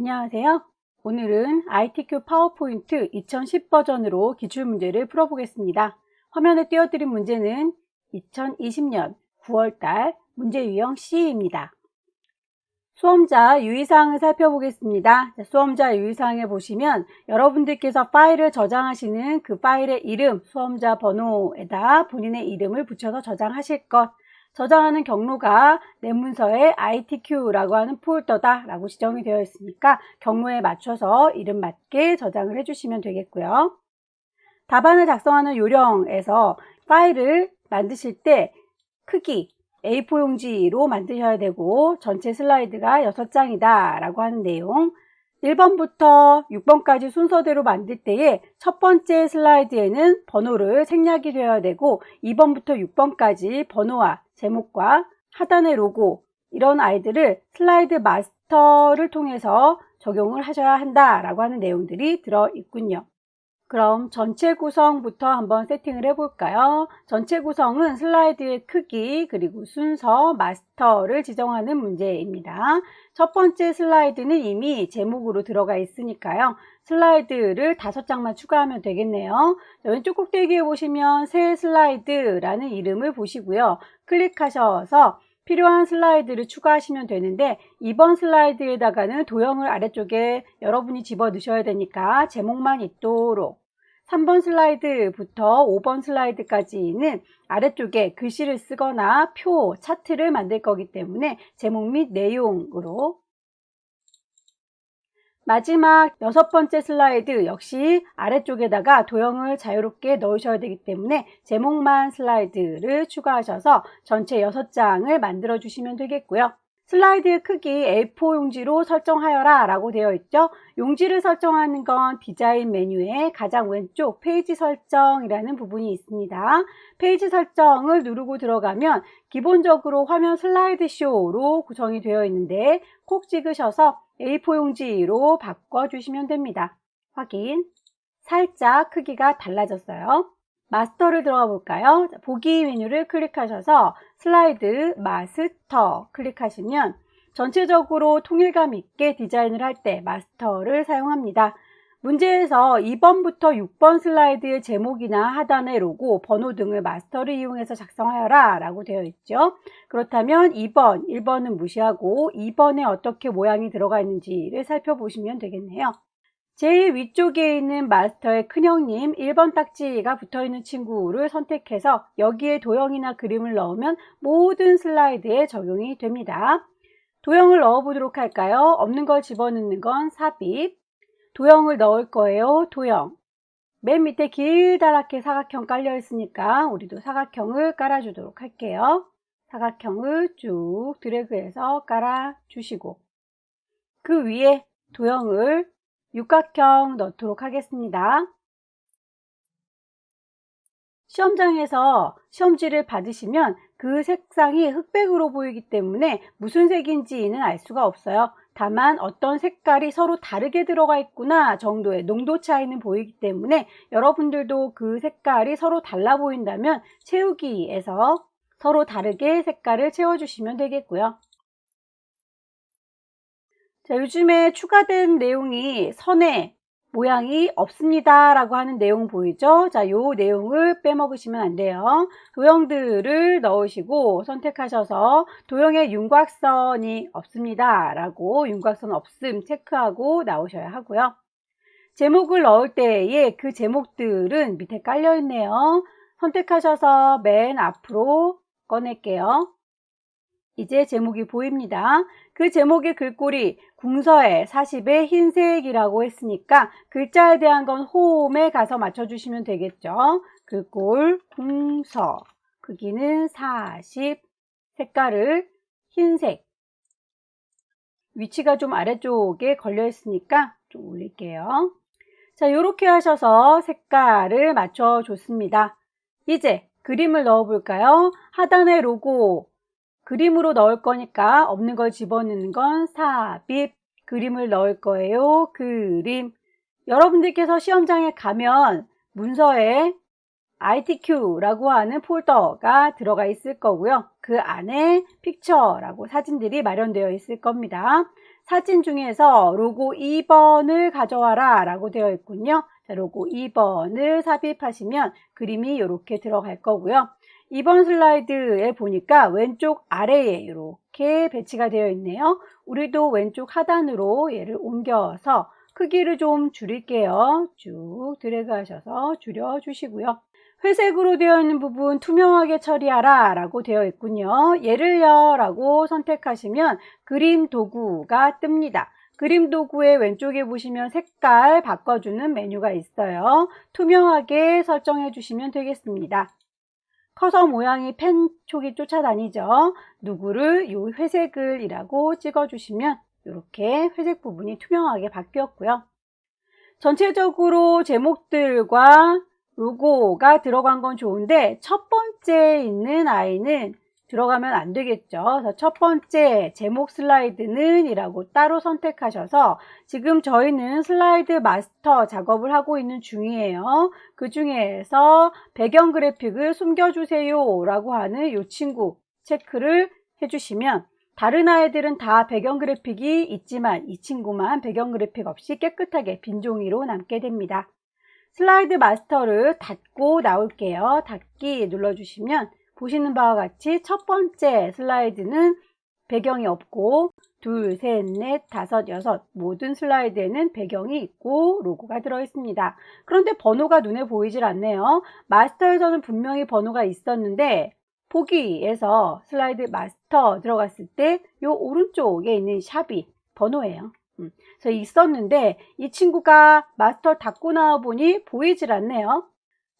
안녕하세요. 오늘은 ITQ 파워포인트 2010 버전으로 기출문제를 풀어보겠습니다. 화면에 띄워드린 문제는 2020년 9월달 문제 유형 C입니다. 수험자 유의사항을 살펴보겠습니다. 수험자 유의사항에 보시면 여러분들께서 파일을 저장하시는 그 파일의 이름, 수험자 번호에다 본인의 이름을 붙여서 저장하실 것, 저장하는 경로가 내 문서에 ITQ라고 하는 폴더다 라고 지정이 되어 있으니까 경로에 맞춰서 이름 맞게 저장을 해주시면 되겠고요. 답안을 작성하는 요령에서 파일을 만드실 때 크기 A4 용지로 만드셔야 되고 전체 슬라이드가 6장이다 라고 하는 내용, 1번부터 6번까지 순서대로 만들 때에 첫 번째 슬라이드에는 번호를 생략이 되어야 되고 2번부터 6번까지 번호와 제목과 하단의 로고, 이런 아이들을 슬라이드 마스터를 통해서 적용을 하셔야 한다라고 하는 내용들이 들어있군요. 그럼 전체 구성부터 한번 세팅을 해볼까요? 전체 구성은 슬라이드의 크기 그리고 순서, 마스터를 지정하는 문제입니다. 첫 번째 슬라이드는 이미 제목으로 들어가 있으니까요. 슬라이드를 5장만 추가하면 되겠네요. 왼쪽 꼭대기에 보시면 새 슬라이드라는 이름을 보시고요. 클릭하셔서 필요한 슬라이드를 추가하시면 되는데 2번 슬라이드에다가는 도형을 아래쪽에 여러분이 집어 넣으셔야 되니까 제목만 있도록, 3번 슬라이드부터 5번 슬라이드까지는 아래쪽에 글씨를 쓰거나 표, 차트를 만들 거기 때문에 제목 및 내용으로, 마지막 6번째 슬라이드 역시 아래쪽에다가 도형을 자유롭게 넣으셔야 되기 때문에 제목만 슬라이드를 추가하셔서 전체 6장을 만들어 주시면 되겠고요. 슬라이드의 크기 A4 용지로 설정하여라 라고 되어 있죠. 용지를 설정하는 건 디자인 메뉴의 가장 왼쪽 페이지 설정이라는 부분이 있습니다. 페이지 설정을 누르고 들어가면 기본적으로 화면 슬라이드 쇼로 구성이 되어 있는데 콕 찍으셔서 A4 용지로 바꿔주시면 됩니다. 확인. 살짝 크기가 달라졌어요. 마스터를 들어가 볼까요? 보기 메뉴를 클릭하셔서 슬라이드 마스터 클릭하시면 전체적으로 통일감 있게 디자인을 할 때 마스터를 사용합니다. 문제에서 2번부터 6번 슬라이드의 제목이나 하단의 로고, 번호 등을 마스터를 이용해서 작성하여라 라고 되어 있죠. 그렇다면 2번, 1번은 무시하고 2번에 어떻게 모양이 들어가 있는지를 살펴보시면 되겠네요. 제일 위쪽에 있는 마스터의 큰형님 1번 딱지가 붙어있는 친구를 선택해서 여기에 도형이나 그림을 넣으면 모든 슬라이드에 적용이 됩니다. 도형을 넣어보도록 할까요? 없는 걸 집어넣는 건 삽입, 도형을 넣을 거예요. 도형. 맨 밑에 길다랗게 사각형 깔려 있으니까 우리도 사각형을 깔아주도록 할게요. 사각형을 쭉 드래그해서 깔아주시고 그 위에 도형을 육각형 넣도록 하겠습니다. 시험장에서 시험지를 받으시면 그 색상이 흑백으로 보이기 때문에 무슨 색인지는 알 수가 없어요. 다만 어떤 색깔이 서로 다르게 들어가 있구나 정도의 농도 차이는 보이기 때문에 여러분들도 그 색깔이 서로 달라 보인다면 채우기에서 서로 다르게 색깔을 채워주시면 되겠고요. 자, 요즘에 추가된 내용이 선의 모양이 없습니다 라고 하는 내용 보이죠? 자, 요 내용을 빼먹으시면 안 돼요. 도형들을 넣으시고 선택하셔서 도형에 윤곽선이 없습니다 라고 윤곽선 없음 체크하고 나오셔야 하고요. 제목을 넣을 때에 그 제목들은 밑에 깔려 있네요. 선택하셔서 맨 앞으로 꺼낼게요. 이제 제목이 보입니다. 그 제목의 글꼴이 궁서에 40에 흰색이라고 했으니까 글자에 대한 건 홈에 가서 맞춰주시면 되겠죠. 글꼴 궁서 크기는 40, 색깔을 흰색, 위치가 좀 아래쪽에 걸려 있으니까 좀 올릴게요. 자, 이렇게 하셔서 색깔을 맞춰줬습니다. 이제 그림을 넣어 볼까요? 하단의 로고 그림으로 넣을 거니까 없는 걸 집어넣는 건 삽입, 그림을 넣을 거예요. 그림. 여러분들께서 시험장에 가면 문서에 ITQ라고 하는 폴더가 들어가 있을 거고요. 그 안에 픽처라고 사진들이 마련되어 있을 겁니다. 사진 중에서 로고 2번을 가져와라 라고 되어 있군요. 자, 로고 2번을 삽입하시면 그림이 이렇게 들어갈 거고요. 2번 슬라이드에 보니까 왼쪽 아래에 이렇게 배치가 되어 있네요. 우리도 왼쪽 하단으로 얘를 옮겨서 크기를 좀 줄일게요. 쭉 드래그 하셔서 줄여주시고요. 회색으로 되어 있는 부분 투명하게 처리하라 라고 되어 있군요. 얘를요 라고 선택하시면 그림 도구가 뜹니다. 그림 도구의 왼쪽에 보시면 색깔 바꿔주는 메뉴가 있어요. 투명하게 설정해 주시면 되겠습니다. 커서 모양이 펜 촉이 쫓아다니죠. 누구를 이 회색을 이라고 찍어주시면 이렇게 회색 부분이 투명하게 바뀌었고요. 전체적으로 제목들과 로고가 들어간 건 좋은데 첫 번째 있는 아이는 들어가면 안 되겠죠. 그래서 첫 번째 제목 슬라이드는 이라고 따로 선택하셔서 지금 저희는 슬라이드 마스터 작업을 하고 있는 중이에요. 그 중에서 배경 그래픽을 숨겨주세요 라고 하는 이 친구 체크를 해주시면 다른 아이들은 다 배경 그래픽이 있지만 이 친구만 배경 그래픽 없이 깨끗하게 빈 종이로 남게 됩니다. 슬라이드 마스터를 닫고 나올게요. 닫기 눌러주시면 보시는 바와 같이 첫 번째 슬라이드는 배경이 없고 둘, 셋, 넷, 다섯, 여섯 모든 슬라이드에는 배경이 있고 로고가 들어 있습니다. 그런데 번호가 눈에 보이질 않네요. 마스터에서는 분명히 번호가 있었는데 보기에서 슬라이드 마스터 들어갔을 때 이 오른쪽에 있는 샵이 번호예요. 그래서 있었는데 이 친구가 마스터 닫고 나와 보니 보이질 않네요.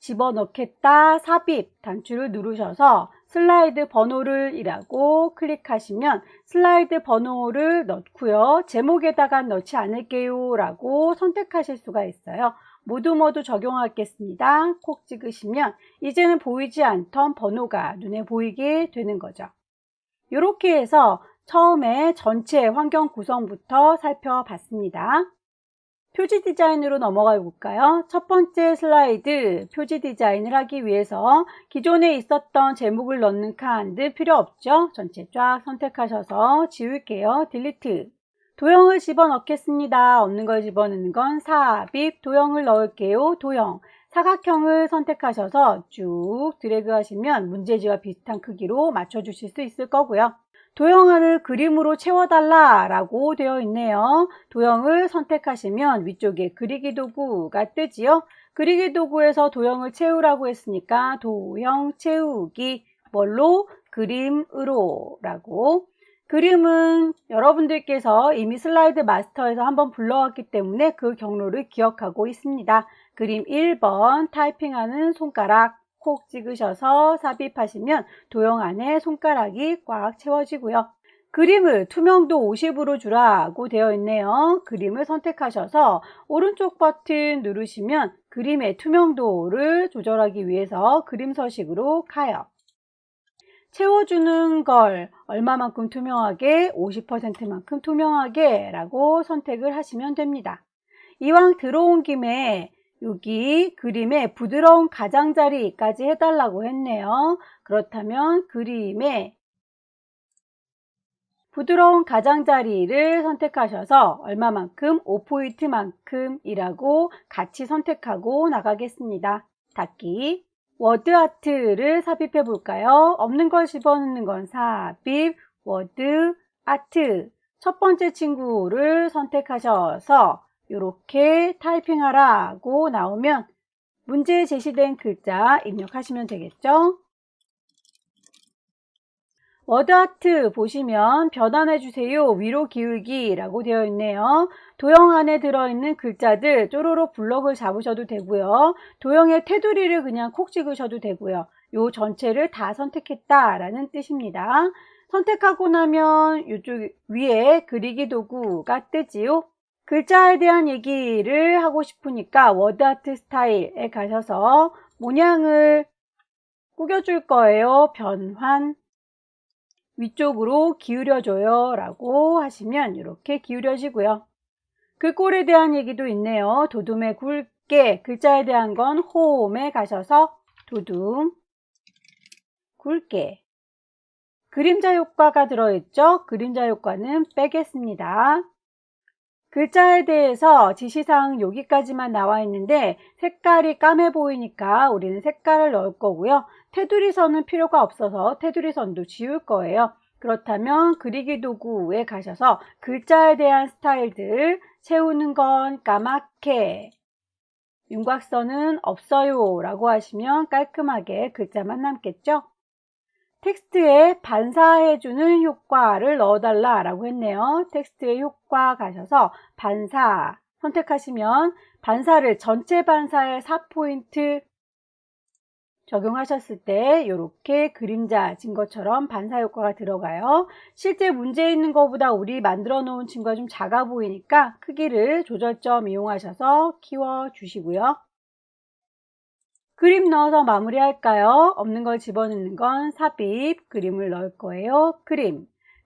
집어넣겠다 삽입 단추를 누르셔서 슬라이드 번호를 이라고 클릭하시면 슬라이드 번호를 넣고요. 제목에다가 넣지 않을게요 라고 선택하실 수가 있어요. 모두 적용하겠습니다. 콕 찍으시면 이제는 보이지 않던 번호가 눈에 보이게 되는 거죠. 이렇게 해서 처음에 전체 환경 구성부터 살펴봤습니다. 표지 디자인으로 넘어가 볼까요? 첫 번째 슬라이드 표지 디자인을 하기 위해서 기존에 있었던 제목을 넣는 칸들 필요 없죠? 전체 쫙 선택하셔서 지울게요. 딜리트. 도형을 집어넣겠습니다. 없는 걸 집어넣는 건 삽입. 도형을 넣을게요. 도형. 사각형을 선택하셔서 쭉 드래그 하시면 문제지와 비슷한 크기로 맞춰주실 수 있을 거고요. 도형을 그림으로 채워달라 라고 되어 있네요. 도형을 선택하시면 위쪽에 그리기 도구가 뜨지요. 그리기 도구에서 도형을 채우라고 했으니까 도형 채우기 뭘로? 그림으로 라고. 그림은 여러분들께서 이미 슬라이드 마스터에서 한번 불러왔기 때문에 그 경로를 기억하고 있습니다. 그림 1번 타이핑하는 손가락 콕 찍으셔서 삽입하시면 도형 안에 손가락이 꽉 채워지고요. 그림을 투명도 50으로 주라고 되어 있네요. 그림을 선택하셔서 오른쪽 버튼 누르시면 그림의 투명도를 조절하기 위해서 그림 서식으로 가요. 채워주는 걸 얼마만큼 투명하게 50%만큼 투명하게 라고 선택을 하시면 됩니다. 이왕 들어온 김에 여기 그림에 부드러운 가장자리까지 해달라고 했네요. 그렇다면 그림에 부드러운 가장자리를 선택하셔서 얼마만큼 5포인트만큼이라고 같이 선택하고 나가겠습니다. 닫기. 워드 아트를 삽입해 볼까요? 없는 걸 집어넣는 건 삽입, 워드 아트. 첫 번째 친구를 선택하셔서 이렇게 타이핑하라고 나오면 문제에 제시된 글자 입력하시면 되겠죠? 워드아트 보시면 변환해주세요. 위로 기울기 라고 되어 있네요. 도형 안에 들어있는 글자들 쪼로록 블럭을 잡으셔도 되고요. 도형의 테두리를 그냥 콕 찍으셔도 되고요. 요 전체를 다 선택했다라는 뜻입니다. 선택하고 나면 이쪽 위에 그리기 도구가 뜨지요. 글자에 대한 얘기를 하고 싶으니까 워드아트 스타일에 가셔서 모양을 꾸겨줄 거예요. 변환. 위쪽으로 기울여줘요 라고 하시면 이렇게 기울여지고요. 글꼴에 대한 얘기도 있네요. 도둠에 굵게, 글자에 대한 건 홈에 가셔서 도둠, 굵게. 그림자 효과가 들어있죠? 그림자 효과는 빼겠습니다. 글자에 대해서 지시사항 여기까지만 나와 있는데 색깔이 까매 보이니까 우리는 색깔을 넣을 거고요. 테두리선은 필요가 없어서 테두리선도 지울 거예요. 그렇다면 그리기 도구에 가셔서 글자에 대한 스타일들 채우는 건 까맣게, 윤곽선은 없어요 라고 하시면 깔끔하게 글자만 남겠죠? 텍스트에 반사해주는 효과를 넣어달라 라고 했네요. 텍스트의 효과 가셔서 반사 선택하시면 반사를 전체 반사에 4포인트 적용하셨을 때 이렇게 그림자 진 것처럼 반사 효과가 들어가요. 실제 문제에 있는 것보다 우리 만들어 놓은 친구가 좀 작아 보이니까 크기를 조절점 이용하셔서 키워주시고요. 그림 넣어서 마무리할까요? 없는 걸 집어넣는 건 삽입, 그림을 넣을 거예요.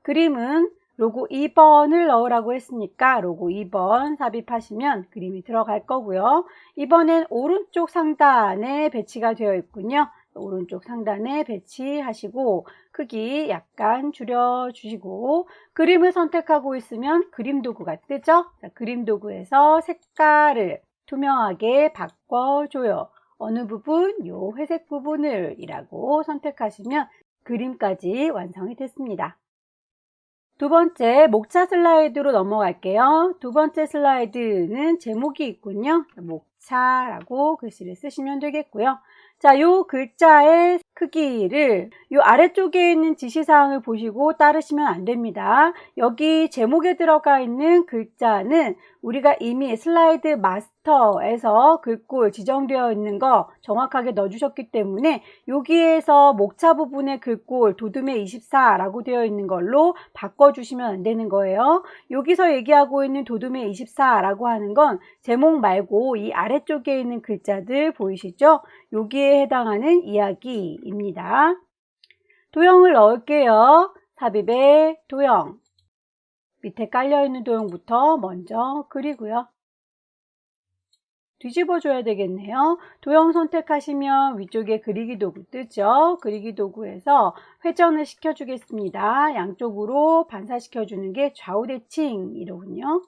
그림은 로고 2번을 넣으라고 했으니까 로고 2번 삽입하시면 그림이 들어갈 거고요. 이번엔 오른쪽 상단에 배치가 되어 있군요. 오른쪽 상단에 배치하시고 크기 약간 줄여주시고 그림을 선택하고 있으면 그림 도구가 뜨죠? 자, 그림 도구에서 색깔을 투명하게 바꿔줘요. 어느 부분? 요 회색 부분을 이라고 선택하시면 그림까지 완성이 됐습니다. 두 번째 목차 슬라이드로 넘어갈게요. 두 번째 슬라이드는 제목이 있군요. 목차라고 글씨를 쓰시면 되겠고요. 자, 요 글자의 크기를 요 아래쪽에 있는 지시사항을 보시고 따르시면 안 됩니다. 여기 제목에 들어가 있는 글자는 우리가 이미 슬라이드 마스터에서 글꼴 지정되어 있는 거 정확하게 넣어주셨기 때문에 여기에서 목차 부분의 글꼴 도둠의 24라고 되어 있는 걸로 바꿔주시면 안 되는 거예요. 여기서 얘기하고 있는 도둠의 24라고 하는 건 제목 말고 이 아래쪽에 있는 글자들 보이시죠? 여기에 해당하는 이야기입니다. 도형을 넣을게요. 삽입에 도형. 밑에 깔려있는 도형부터 먼저 그리고요. 뒤집어 줘야 되겠네요. 도형 선택하시면 위쪽에 그리기 도구 뜨죠. 그리기 도구에서 회전을 시켜주겠습니다. 양쪽으로 반사시켜주는 게 좌우 대칭이로군요.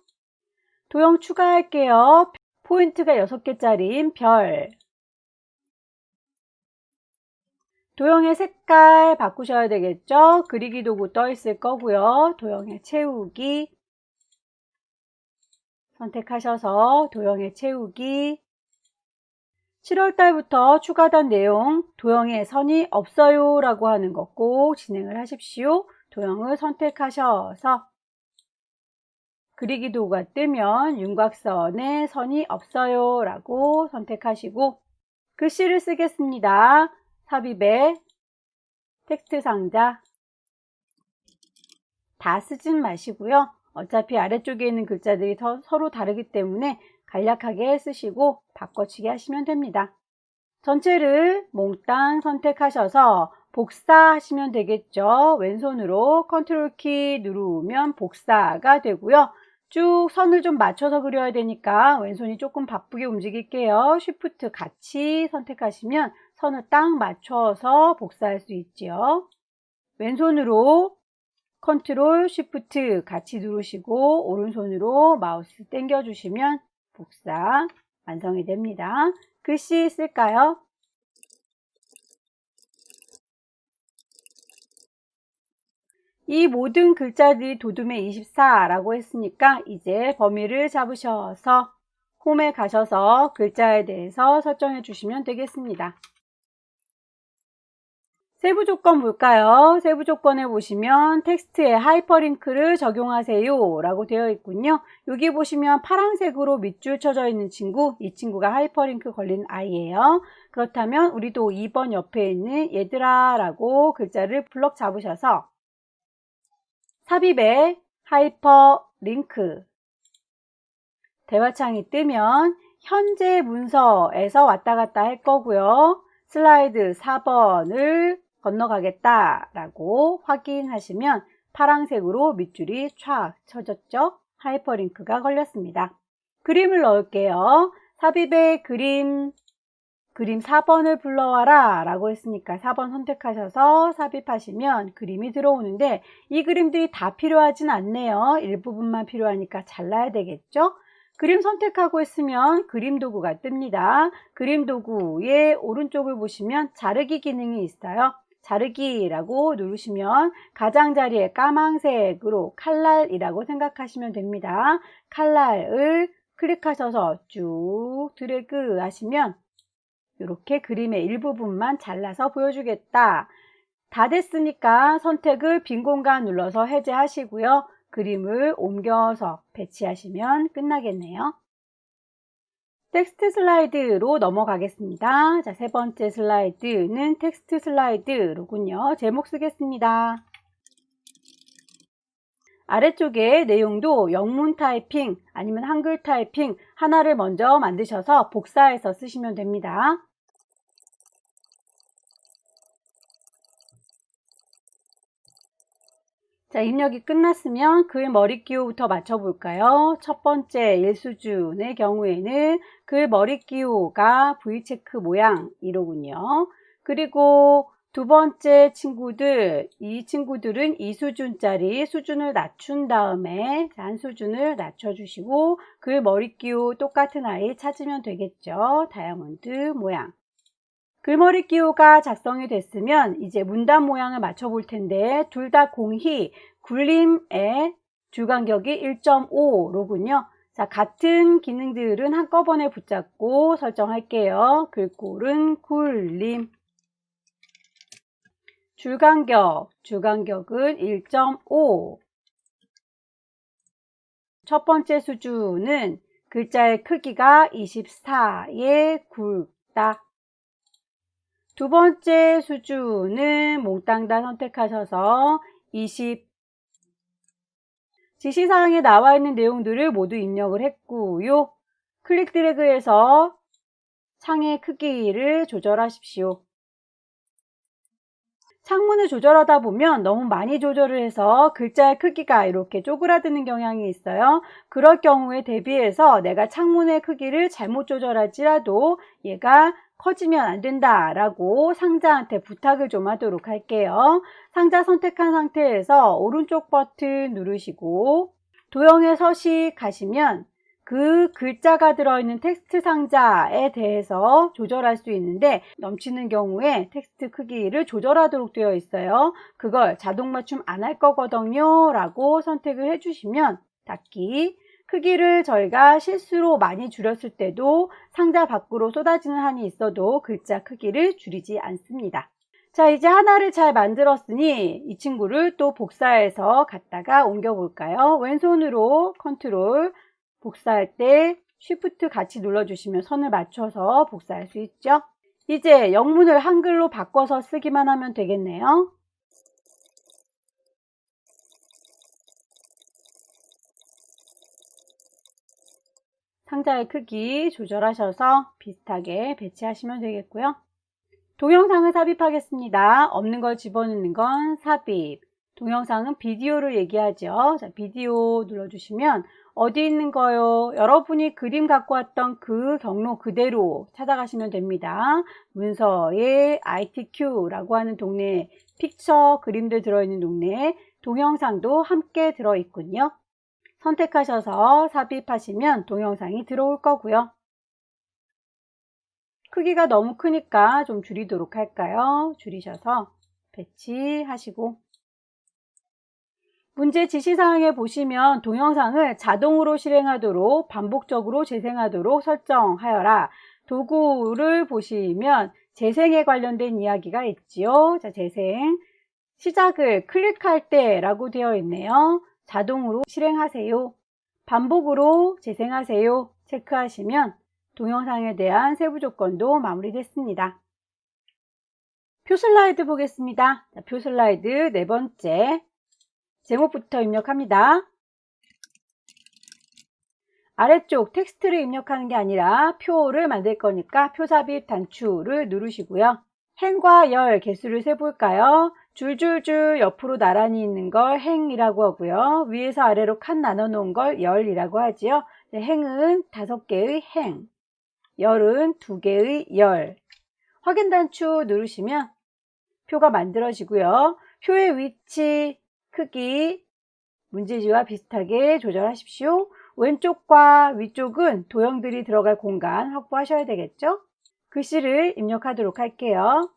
도형 추가할게요. 포인트가 6개짜리인 별. 도형의 색깔 바꾸셔야 되겠죠? 그리기 도구 떠 있을 거고요. 도형의 채우기 선택하셔서 도형의 채우기 7월달부터 추가된 내용 도형에 선이 없어요 라고 하는 거 꼭 진행을 하십시오. 도형을 선택하셔서 그리기 도구가 뜨면 윤곽선에 선이 없어요 라고 선택하시고 글씨를 쓰겠습니다. 삽입에 텍스트 상자 다 쓰진 마시고요. 어차피 아래쪽에 있는 글자들이 서로 다르기 때문에 간략하게 쓰시고 바꿔치기 하시면 됩니다. 전체를 몽땅 선택하셔서 복사하시면 되겠죠. 왼손으로 컨트롤 키 누르면 복사가 되고요. 쭉 선을 좀 맞춰서 그려야 되니까 왼손이 조금 바쁘게 움직일게요. 쉬프트 같이 선택하시면 선을 딱 맞춰서 복사할 수 있지요. 왼손으로 컨트롤 쉬프트 같이 누르시고 오른손으로 마우스 당겨 주시면 복사 완성이 됩니다. 글씨 쓸까요? 이 모든 글자들이 도둠의 24라고 했으니까 이제 범위를 잡으셔서 홈에 가셔서 글자에 대해서 설정해 주시면 되겠습니다. 세부 조건 볼까요? 세부 조건에 보시면 텍스트에 하이퍼링크를 적용하세요 라고 되어 있군요. 여기 보시면 파란색으로 밑줄 쳐져 있는 친구, 이 친구가 하이퍼링크 걸린 아이예요. 그렇다면 우리도 2번 옆에 있는 얘들아 라고 글자를 블럭 잡으셔서 삽입에 하이퍼링크 대화창이 뜨면 현재 문서에서 왔다 갔다 할 거고요. 슬라이드 4번을 건너가겠다 라고 확인하시면 파란색으로 밑줄이 촥 쳐졌죠. 하이퍼링크가 걸렸습니다. 그림을 넣을게요. 삽입에 그림 그림 4번을 불러와라 라고 했으니까 4번 선택하셔서 삽입하시면 그림이 들어오는데 이 그림들이 다 필요하진 않네요. 일부분만 필요하니까 잘라야 되겠죠? 그림 선택하고 있으면 그림 도구가 뜹니다. 그림 도구의 오른쪽을 보시면 자르기 기능이 있어요. 자르기라고 누르시면 가장자리에 까만색으로 칼날이라고 생각하시면 됩니다. 칼날을 클릭하셔서 쭉 드래그 하시면 이렇게 그림의 일부분만 잘라서 보여주겠다. 다 됐으니까 선택을 빈 공간 눌러서 해제하시고요. 그림을 옮겨서 배치하시면 끝나겠네요. 텍스트 슬라이드로 넘어가겠습니다. 자, 세 번째 슬라이드는 텍스트 슬라이드로군요. 제목 쓰겠습니다. 아래쪽에 내용도 영문 타이핑 아니면 한글 타이핑 하나를 먼저 만드셔서 복사해서 쓰시면 됩니다. 자, 입력이 끝났으면 글 머리 기호부터 맞춰볼까요? 첫 번째 1수준의 경우에는 글 머리 기호가 V체크 모양이로군요. 그리고 두 번째 친구들, 이 친구들은 2수준짜리 수준을 낮춘 다음에 한 수준을 낮춰주시고 글 머리 기호 똑같은 아이 찾으면 되겠죠. 다이아몬드 모양. 글머리 기호가 작성이 됐으면 이제 문단 모양을 맞춰 볼 텐데 둘 다 공히 굴림의 줄간격이 1.5로군요. 자, 같은 기능들은 한꺼번에 붙잡고 설정할게요. 글꼴은 굴림. 줄간격은 1.5. 첫 번째 수준은 글자의 크기가 24에 굵다. 두 번째 수준은 몽땅 다 선택하셔서 20. 지시사항에 나와 있는 내용들을 모두 입력을 했고요. 클릭 드래그해서 창의 크기를 조절하십시오. 창문을 조절하다 보면 너무 많이 조절을 해서 글자의 크기가 이렇게 쪼그라드는 경향이 있어요. 그럴 경우에 대비해서 내가 창문의 크기를 잘못 조절할지라도 얘가 커지면 안 된다라고 상자한테 부탁을 좀 하도록 할게요. 상자 선택한 상태에서 오른쪽 버튼 누르시고 도형에 서식하시면 그 글자가 들어있는 텍스트 상자에 대해서 조절할 수 있는데 넘치는 경우에 텍스트 크기를 조절하도록 되어 있어요. 그걸 자동 맞춤 안 할 거거든요 라고 선택을 해주시면 닫기. 크기를 저희가 실수로 많이 줄였을 때도 상자 밖으로 쏟아지는 한이 있어도 글자 크기를 줄이지 않습니다. 자, 이제 하나를 잘 만들었으니 이 친구를 또 복사해서 갖다가 옮겨 볼까요? 왼손으로 컨트롤, 복사할 때 쉬프트 같이 눌러주시면 선을 맞춰서 복사할 수 있죠. 이제 영문을 한글로 바꿔서 쓰기만 하면 되겠네요. 상자의 크기 조절하셔서 비슷하게 배치하시면 되겠고요. 동영상을 삽입하겠습니다. 없는 걸 집어넣는 건 삽입. 동영상은 비디오를 얘기하죠. 자, 비디오 눌러주시면 어디 있는 거요? 여러분이 그림 갖고 왔던 그 경로 그대로 찾아가시면 됩니다. 문서에 ITQ라고 하는 동네에 픽처 그림들 들어있는 동네에 동영상도 함께 들어있군요. 선택하셔서 삽입하시면 동영상이 들어올 거고요. 크기가 너무 크니까 좀 줄이도록 할까요? 줄이셔서 배치하시고 문제 지시사항에 보시면 동영상을 자동으로 실행하도록 반복적으로 재생하도록 설정하여라. 도구를 보시면 재생에 관련된 이야기가 있지요. 자, 재생 시작을 클릭할 때 라고 되어 있네요. 자동으로 실행하세요. 반복으로 재생하세요. 체크하시면 동영상에 대한 세부 조건도 마무리됐습니다. 표 슬라이드 보겠습니다. 자, 표 슬라이드 네 번째 제목부터 입력합니다. 아래쪽 텍스트를 입력하는 게 아니라 표를 만들 거니까 표 삽입 단추를 누르시고요. 행과 열 개수를 세볼까요? 줄줄줄 옆으로 나란히 있는 걸 행이라고 하고요. 위에서 아래로 칸 나눠 놓은 걸 열이라고 하지요. 행은 5개의 행, 열은 2개의 열. 확인 단추 누르시면 표가 만들어지고요. 표의 위치, 크기, 문제지와 비슷하게 조절하십시오. 왼쪽과 위쪽은 도형들이 들어갈 공간 확보하셔야 되겠죠? 글씨를 입력하도록 할게요.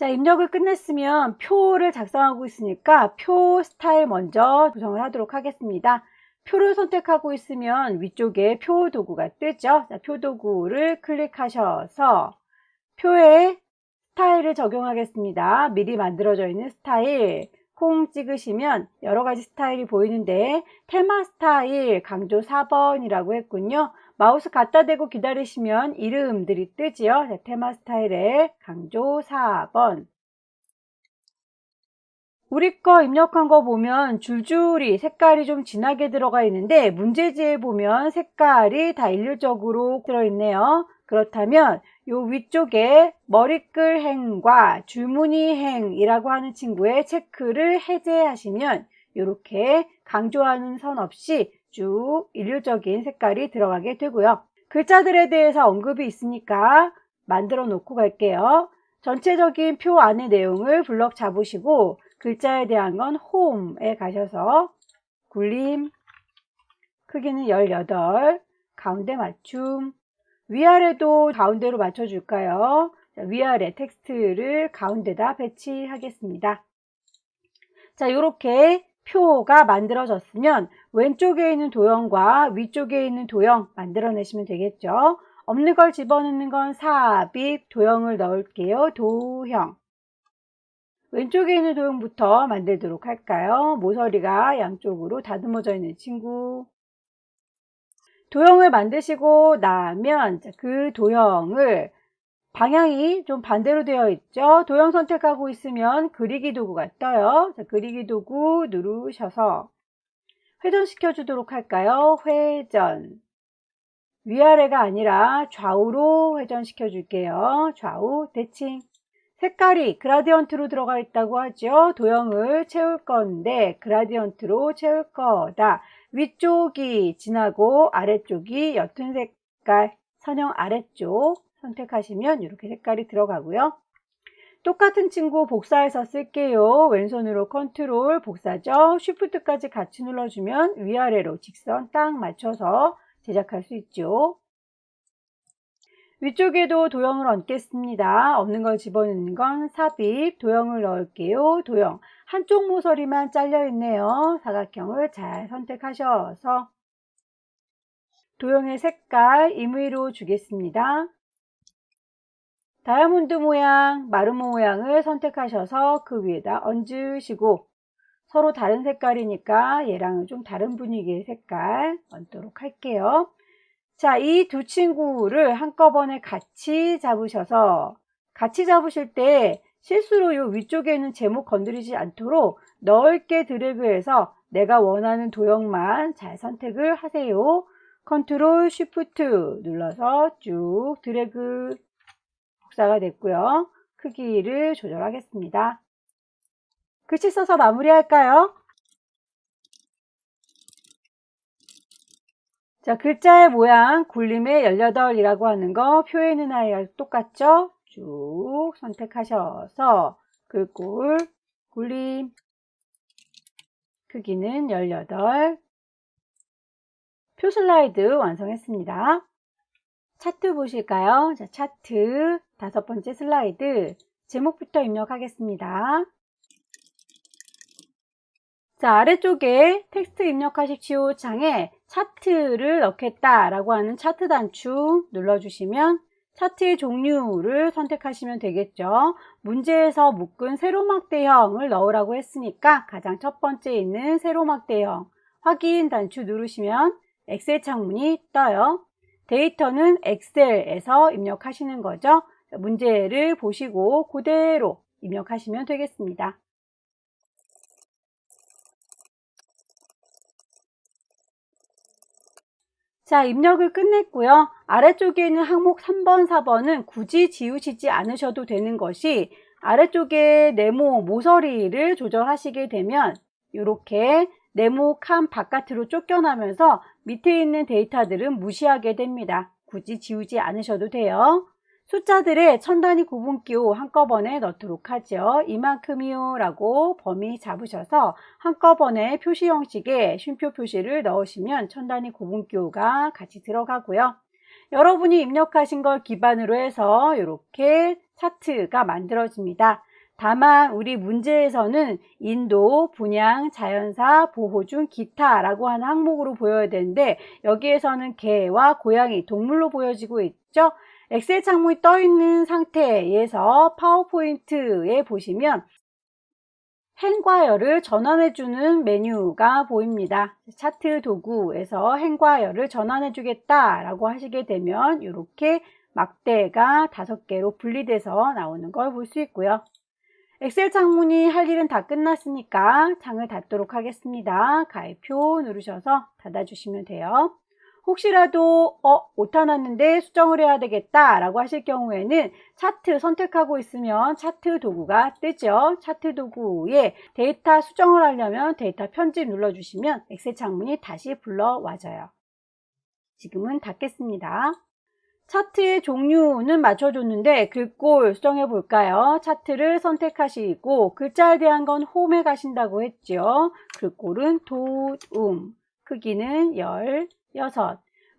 자, 입력을 끝냈으면 표를 작성하고 있으니까 표 스타일 먼저 구성을 하도록 하겠습니다. 표를 선택하고 있으면 위쪽에 표 도구가 뜨죠. 자, 표 도구를 클릭하셔서 표에 스타일을 적용하겠습니다. 미리 만들어져 있는 스타일 콩 찍으시면 여러 가지 스타일이 보이는데 테마 스타일 강조 4번이라고 했군요. 마우스 갖다 대고 기다리시면 이름들이 뜨지요. 자, 테마 스타일의 강조 4번. 우리 거 입력한 거 보면 줄줄이 색깔이 좀 진하게 들어가 있는데 문제지에 보면 색깔이 다 일률적으로 들어있네요. 그렇다면 요 위쪽에 머리글 행과 줄무늬 행이라고 하는 친구의 체크를 해제하시면 이렇게 강조하는 선 없이 쭉 일률적인 색깔이 들어가게 되고요. 글자들에 대해서 언급이 있으니까 만들어 놓고 갈게요. 전체적인 표 안의 내용을 블럭 잡으시고 글자에 대한 건 홈에 가셔서 굴림, 크기는 18, 가운데 맞춤, 위아래도 가운데로 맞춰줄까요? 자, 위아래 텍스트를 가운데다 배치하겠습니다. 자, 이렇게 표가 만들어졌으면 왼쪽에 있는 도형과 위쪽에 있는 도형 만들어내시면 되겠죠. 없는 걸 집어넣는 건 삽입, 도형을 넣을게요. 도형. 왼쪽에 있는 도형부터 만들도록 할까요? 모서리가 양쪽으로 다듬어져 있는 친구. 도형을 만드시고 나면 그 도형을 방향이 좀 반대로 되어 있죠. 도형 선택하고 있으면 그리기 도구가 떠요. 자, 그리기 도구 누르셔서 회전시켜 주도록 할까요? 회전. 위아래가 아니라 좌우로 회전시켜 줄게요. 좌우 대칭. 색깔이 그라디언트로 들어가 있다고 하죠. 도형을 채울 건데 그라디언트로 채울 거다. 위쪽이 진하고 아래쪽이 옅은 색깔, 선형 아래쪽 선택하시면 이렇게 색깔이 들어가고요. 똑같은 친구 복사해서 쓸게요. 왼손으로 컨트롤 복사죠. 쉬프트까지 같이 눌러주면 위아래로 직선 딱 맞춰서 제작할 수 있죠. 위쪽에도 도형을 얹겠습니다. 없는 걸 집어넣는 건 삽입, 도형을 넣을게요. 도형. 한쪽 모서리만 잘려 있네요. 사각형을 잘 선택하셔서 도형의 색깔 임의로 주겠습니다. 다이아몬드 모양, 마르모 모양을 선택하셔서 그 위에다 얹으시고 서로 다른 색깔이니까 얘랑은 좀 다른 분위기의 색깔 얹도록 할게요. 자, 이 두 친구를 한꺼번에 같이 잡으셔서 같이 잡으실 때 실수로 요 위쪽에 있는 제목 건드리지 않도록 넓게 드래그해서 내가 원하는 도형만 잘 선택을 하세요. 컨트롤 쉬프트 눌러서 쭉 드래그 복사가 됐고요. 크기를 조절하겠습니다. 글씨 써서 마무리할까요? 자, 글자의 모양 굴림의 18이라고 하는 거 표에 있는 아이랑 똑같죠? 쭉 선택하셔서 글꼴 굴림 크기는 18 표 슬라이드 완성했습니다. 차트 보실까요? 자, 차트 5번째 슬라이드 제목부터 입력하겠습니다. 자, 아래쪽에 텍스트 입력하십시오 창에 차트를 넣겠다라고 하는 차트 단추 눌러주시면 차트의 종류를 선택하시면 되겠죠. 문제에서 묶은 세로막대형을 넣으라고 했으니까 가장 첫 번째 있는 세로막대형 확인 단추 누르시면 엑셀 창문이 떠요. 데이터는 엑셀에서 입력하시는 거죠. 문제를 보시고 그대로 입력하시면 되겠습니다. 자, 입력을 끝냈고요. 아래쪽에 있는 항목 3번, 4번은 굳이 지우시지 않으셔도 되는 것이 아래쪽에 네모 모서리를 조절하시게 되면 이렇게 네모 칸 바깥으로 쫓겨나면서 밑에 있는 데이터들은 무시하게 됩니다. 굳이 지우지 않으셔도 돼요. 숫자들의 천 단위 구분기호 한꺼번에 넣도록 하죠. 이만큼이요 라고 범위 잡으셔서 한꺼번에 표시 형식의 쉼표 표시를 넣으시면 천 단위 구분기호가 같이 들어가고요. 여러분이 입력하신 걸 기반으로 해서 이렇게 차트가 만들어집니다. 다만 우리 문제에서는 인도, 분양, 자연사, 보호중, 기타라고 하는 항목으로 보여야 되는데 여기에서는 개와 고양이, 동물로 보여지고 있죠. 엑셀 창문이 떠 있는 상태에서 파워포인트에 보시면 행과열을 전환해주는 메뉴가 보입니다. 차트 도구에서 행과열을 전환해주겠다라고 하시게 되면 이렇게 막대가 5개로 분리돼서 나오는 걸 볼 수 있고요. 엑셀 창문이 할 일은 다 끝났으니까 창을 닫도록 하겠습니다. 가입표 누르셔서 닫아주시면 돼요. 혹시라도 오타 났는데 수정을 해야 되겠다 라고 하실 경우에는 차트 선택하고 있으면 차트 도구가 뜨죠. 차트 도구에 데이터 수정을 하려면 데이터 편집 눌러주시면 엑셀 창문이 다시 불러와져요. 지금은 닫겠습니다. 차트의 종류는 맞춰줬는데 글꼴 수정해 볼까요? 차트를 선택하시고 글자에 대한 건 홈에 가신다고 했죠. 글꼴은 도움, 크기는 16.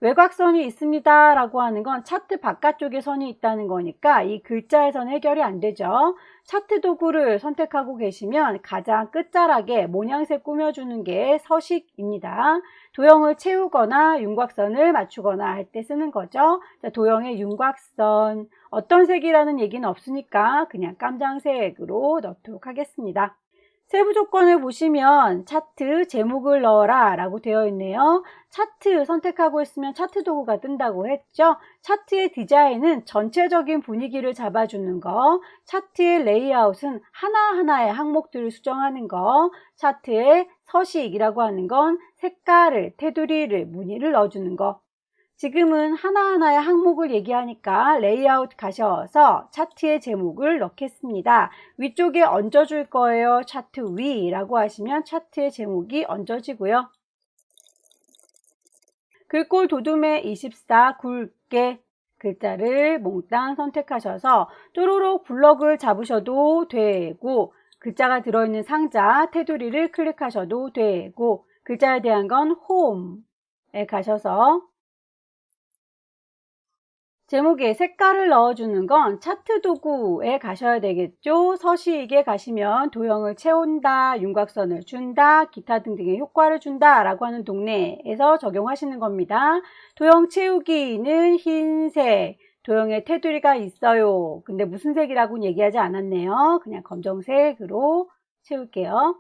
외곽선이 있습니다 라고 하는 건 차트 바깥쪽에 선이 있다는 거니까 이 글자에서는 해결이 안 되죠. 차트 도구를 선택하고 계시면 가장 끝자락에 모양새 꾸며주는 게 서식입니다. 도형을 채우거나 윤곽선을 맞추거나 할 때 쓰는 거죠. 자, 도형의 윤곽선 어떤 색이라는 얘기는 없으니까 그냥 깜장색으로 넣도록 하겠습니다. 세부 조건을 보시면 차트 제목을 넣어라 라고 되어 있네요. 차트 선택하고 있으면 차트 도구가 뜬다고 했죠. 차트의 디자인은 전체적인 분위기를 잡아주는 거, 차트의 레이아웃은 하나하나의 항목들을 수정하는 거, 차트의 서식이라고 하는 건 색깔을, 테두리를, 무늬를 넣어주는 거. 지금은 하나하나의 항목을 얘기하니까 레이아웃 가셔서 차트의 제목을 넣겠습니다. 위쪽에 얹어줄 거예요. 차트 위라고 하시면 차트의 제목이 얹어지고요. 글꼴 도둠에 24 굵게 글자를 몽땅 선택하셔서 쪼로록 블럭을 잡으셔도 되고 글자가 들어있는 상자 테두리를 클릭하셔도 되고 글자에 대한 건 홈에 가셔서 제목에 색깔을 넣어주는 건 차트 도구에 가셔야 되겠죠. 서식에 가시면 도형을 채운다, 윤곽선을 준다, 기타 등등의 효과를 준다 라고 하는 동네에서 적용하시는 겁니다. 도형 채우기는 흰색, 도형에 테두리가 있어요. 근데 무슨 색이라고는 얘기하지 않았네요. 그냥 검정색으로 채울게요.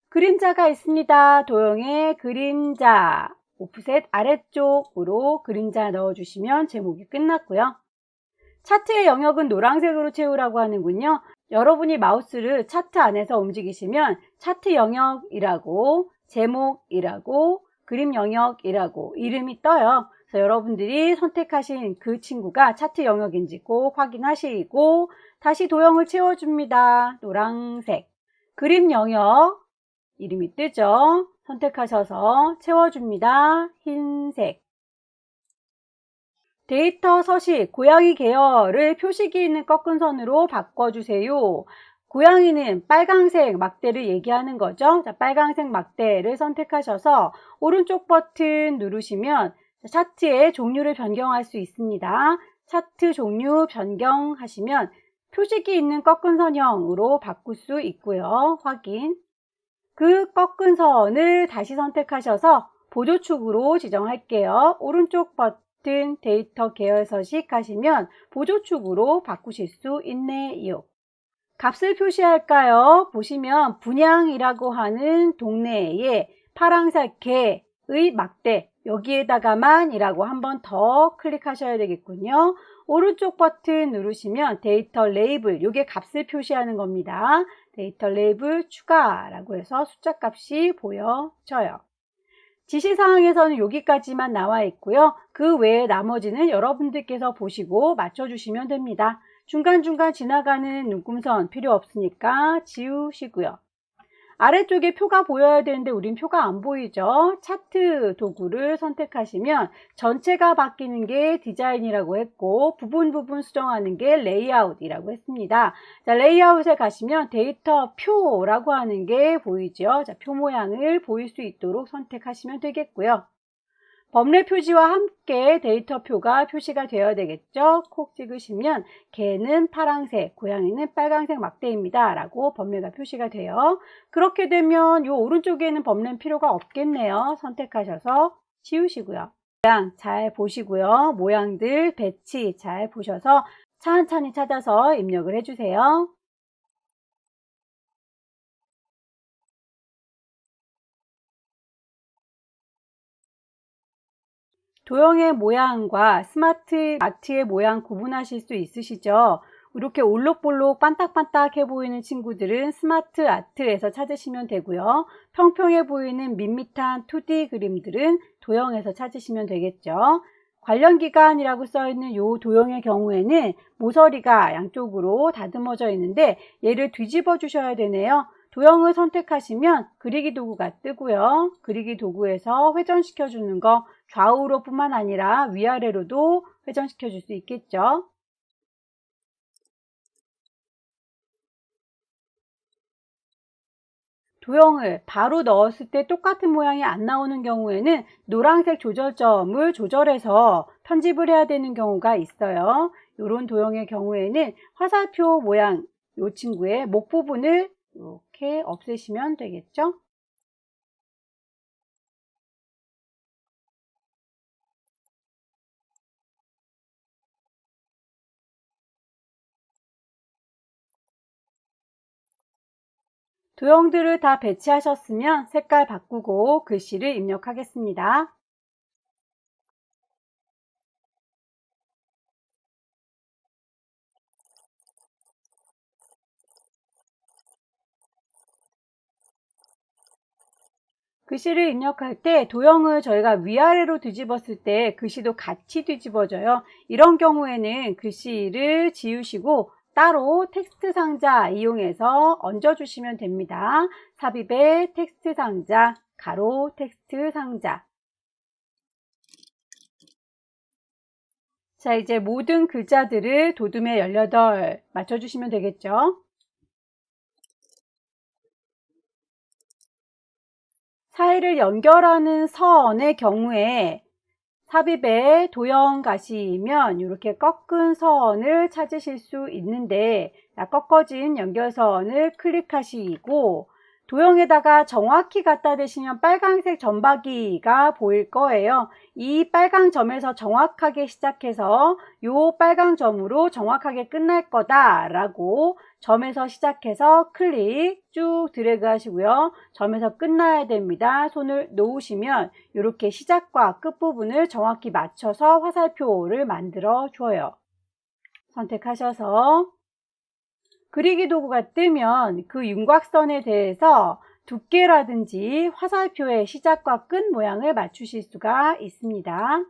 그림자가 있습니다. 도형에 그림자. 오프셋 아래쪽으로 그림자 넣어주시면 제목이 끝났고요. 차트의 영역은 노란색으로 채우라고 하는군요. 여러분이 마우스를 차트 안에서 움직이시면 차트 영역이라고 제목이라고 그림 영역이라고 이름이 떠요. 그래서 여러분들이 선택하신 그 친구가 차트 영역인지 꼭 확인하시고 다시 도형을 채워줍니다. 노란색 그림 영역 이름이 뜨죠. 선택하셔서 채워줍니다. 흰색. 데이터 서식, 고양이 계열을 표식이 있는 꺾은 선으로 바꿔주세요. 고양이는 빨강색 막대를 얘기하는 거죠. 자, 빨강색 막대를 선택하셔서 오른쪽 버튼 누르시면 차트의 종류를 변경할 수 있습니다. 차트 종류 변경하시면 표식이 있는 꺾은 선형으로 바꿀 수 있고요. 확인. 그 꺾은 선을 다시 선택하셔서 보조축으로 지정할게요. 오른쪽 버튼 데이터 계열 서식 하시면 보조축으로 바꾸실 수 있네요. 값을 표시할까요? 보시면 분양이라고 하는 동네에 파란색 개의 막대 여기에다가만 이라고 한 번 더 클릭하셔야 되겠군요. 오른쪽 버튼 누르시면 데이터 레이블 이게 값을 표시하는 겁니다. 데이터 레이블 추가라고 해서 숫자 값이 보여져요. 지시사항에서는 여기까지만 나와 있고요. 그 외에 나머지는 여러분들께서 보시고 맞춰주시면 됩니다. 중간중간 지나가는 눈금선 필요 없으니까 지우시고요. 아래쪽에 표가 보여야 되는데 우린 표가 안 보이죠. 차트 도구를 선택하시면 전체가 바뀌는 게 디자인이라고 했고 부분 수정하는 게 레이아웃이라고 했습니다. 자, 레이아웃에 가시면 데이터 표라고 하는 게 보이죠. 자, 표 모양을 보일 수 있도록 선택하시면 되겠고요. 범례 표지와 함께 데이터표가 표시가 되어야 되겠죠. 콕 찍으시면 개는 파란색, 고양이는 빨간색 막대입니다 라고 범례가 표시가 돼요. 그렇게 되면 이 오른쪽에는 범례는 필요가 없겠네요. 선택하셔서 지우시고요. 모양 잘 보시고요. 모양들 배치 잘 보셔서 찬찬히 찾아서 입력을 해주세요. 도형의 모양과 스마트 아트의 모양 구분하실 수 있으시죠? 이렇게 올록볼록 반딱반딱해 보이는 친구들은 스마트 아트에서 찾으시면 되고요. 평평해 보이는 밋밋한 2D 그림들은 도형에서 찾으시면 되겠죠. 관련 기간이라고 써있는 이 도형의 경우에는 모서리가 양쪽으로 다듬어져 있는데 얘를 뒤집어 주셔야 되네요. 도형을 선택하시면 그리기 도구가 뜨고요. 그리기 도구에서 회전시켜 주는 거 좌우로 뿐만 아니라 위아래로도 회전시켜 줄 수 있겠죠. 도형을 바로 넣었을 때 똑같은 모양이 안 나오는 경우에는 노란색 조절점을 조절해서 편집을 해야 되는 경우가 있어요. 이런 도형의 경우에는 화살표 모양 이 친구의 목 부분을 이렇게 없애시면 되겠죠. 도형들을 다 배치하셨으면 색깔 바꾸고 글씨를 입력하겠습니다. 글씨를 입력할 때 도형을 저희가 위아래로 뒤집었을 때 글씨도 같이 뒤집어져요. 이런 경우에는 글씨를 지우시고 따로 텍스트 상자 이용해서 얹어주시면 됩니다. 삽입의 텍스트 상자, 가로 텍스트 상자. 자, 이제 모든 글자들을 도둠에 18 맞춰주시면 되겠죠. 사이를 연결하는 선의 경우에 삽입에 도형 가시면 이렇게 꺾은 선을 찾으실 수 있는데 꺾어진 연결선을 클릭하시고 도형에다가 정확히 갖다 대시면 빨간색 점박이가 보일 거예요. 이 빨간 점에서 정확하게 시작해서 이 빨간 점으로 정확하게 끝날 거다 라고 점에서 시작해서 클릭 쭉 드래그 하시고요. 점에서 끝나야 됩니다. 손을 놓으시면 이렇게 시작과 끝부분을 정확히 맞춰서 화살표를 만들어 줘요. 선택하셔서 그리기 도구가 뜨면 그 윤곽선에 대해서 두께라든지 화살표의 시작과 끝 모양을 맞추실 수가 있습니다.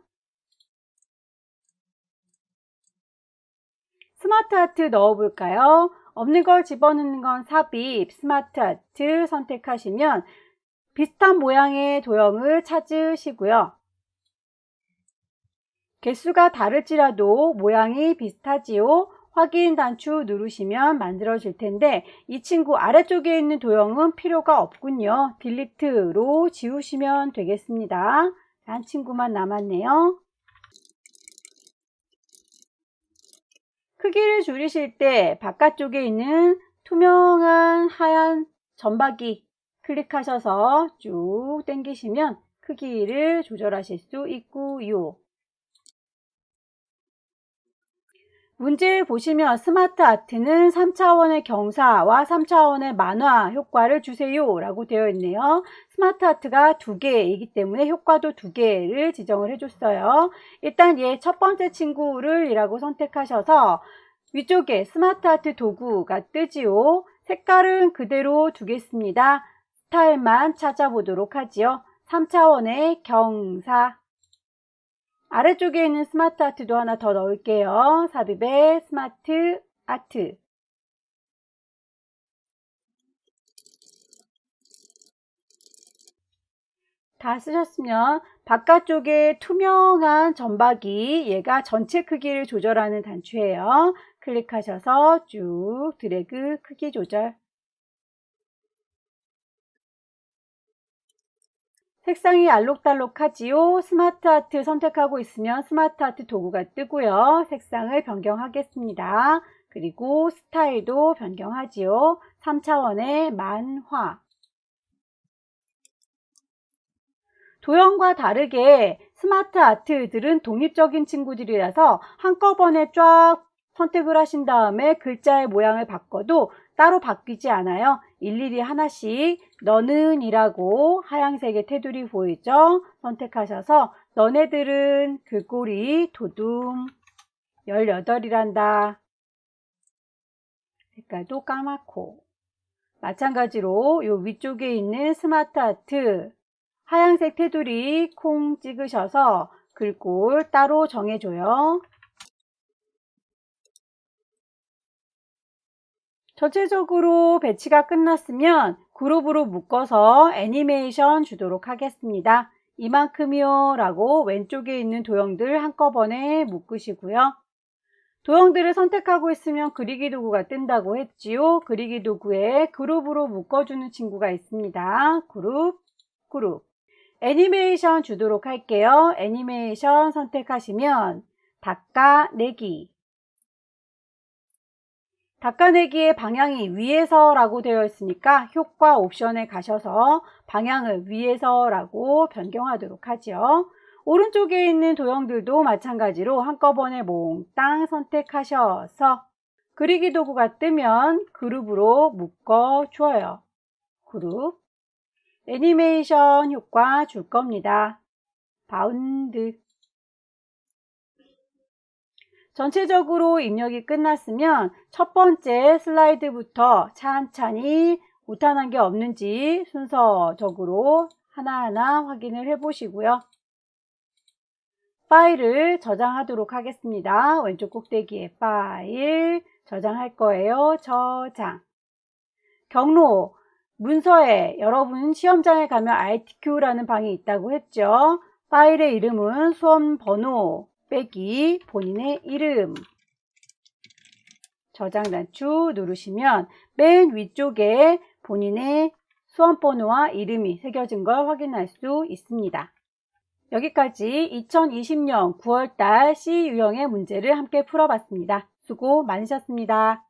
스마트 아트 넣어볼까요? 없는 걸 집어넣는 건 삽입, 스마트 아트 선택하시면 비슷한 모양의 도형을 찾으시고요. 개수가 다를지라도 모양이 비슷하지요. 확인 단추 누르시면 만들어질 텐데 이 친구 아래쪽에 있는 도형은 필요가 없군요. 딜리트로 지우시면 되겠습니다. 한 친구만 남았네요. 크기를 줄이실 때 바깥쪽에 있는 투명한 하얀 점박이 클릭하셔서 쭉 당기시면 크기를 조절하실 수 있고요. 문제를 보시면 스마트 아트는 3차원의 경사와 3차원의 만화 효과를 주세요 라고 되어 있네요. 스마트 아트가 2개이기 때문에 효과도 2개를 지정을 해줬어요. 일단 얘 첫 번째 친구를 이라고 선택하셔서 위쪽에 스마트 아트 도구가 뜨지요. 색깔은 그대로 두겠습니다. 스타일만 찾아보도록 하지요. 3차원의 경사. 아래쪽에 있는 스마트 아트도 하나 더 넣을게요. 삽입에 스마트 아트. 다 쓰셨으면 바깥쪽에 투명한 점박이, 얘가 전체 크기를 조절하는 단추예요. 클릭하셔서 쭉 드래그 크기 조절. 색상이 알록달록하지요. 스마트 아트 선택하고 있으면 스마트 아트 도구가 뜨고요. 색상을 변경하겠습니다. 그리고 스타일도 변경하지요. 3차원의 만화. 도형과 다르게 스마트 아트들은 독립적인 친구들이라서 한꺼번에 쫙 선택을 하신 다음에 글자의 모양을 바꿔도 따로 바뀌지 않아요. 일일이 하나씩 너는 이라고 하얀색의 테두리 보이죠? 선택하셔서 너네들은 글꼴이 도둠 18이란다. 색깔도 까맣고. 마찬가지로 이 위쪽에 있는 스마트 아트 하얀색 테두리 콩 찍으셔서 글꼴 따로 정해줘요. 전체적으로 배치가 끝났으면 그룹으로 묶어서 애니메이션 주도록 하겠습니다. 이만큼이요 라고 왼쪽에 있는 도형들 한꺼번에 묶으시고요. 도형들을 선택하고 있으면 그리기 도구가 뜬다고 했지요. 그리기 도구에 그룹으로 묶어주는 친구가 있습니다. 그룹. 애니메이션 주도록 할게요. 애니메이션 선택하시면 닦아내기. 닦아내기의 방향이 위에서 라고 되어 있으니까 효과 옵션에 가셔서 방향을 위에서 라고 변경하도록 하죠. 오른쪽에 있는 도형들도 마찬가지로 한꺼번에 몽땅 선택하셔서 그리기 도구가 뜨면 그룹으로 묶어 줘요. 그룹. 애니메이션 효과 줄 겁니다. 바운드. 전체적으로 입력이 끝났으면 첫 번째 슬라이드부터 찬찬히 오타난 게 없는지 순서적으로 하나하나 확인을 해 보시고요. 파일을 저장하도록 하겠습니다. 왼쪽 꼭대기에 파일 저장할 거예요. 저장. 경로. 문서에 여러분 시험장에 가면 ITQ라는 방이 있다고 했죠. 파일의 이름은 수험 번호 빼기 본인의 이름. 저장 단추 누르시면 맨 위쪽에 본인의 수험 번호와 이름이 새겨진 걸 확인할 수 있습니다. 여기까지 2020년 9월달 C 유형의 문제를 함께 풀어봤습니다. 수고 많으셨습니다.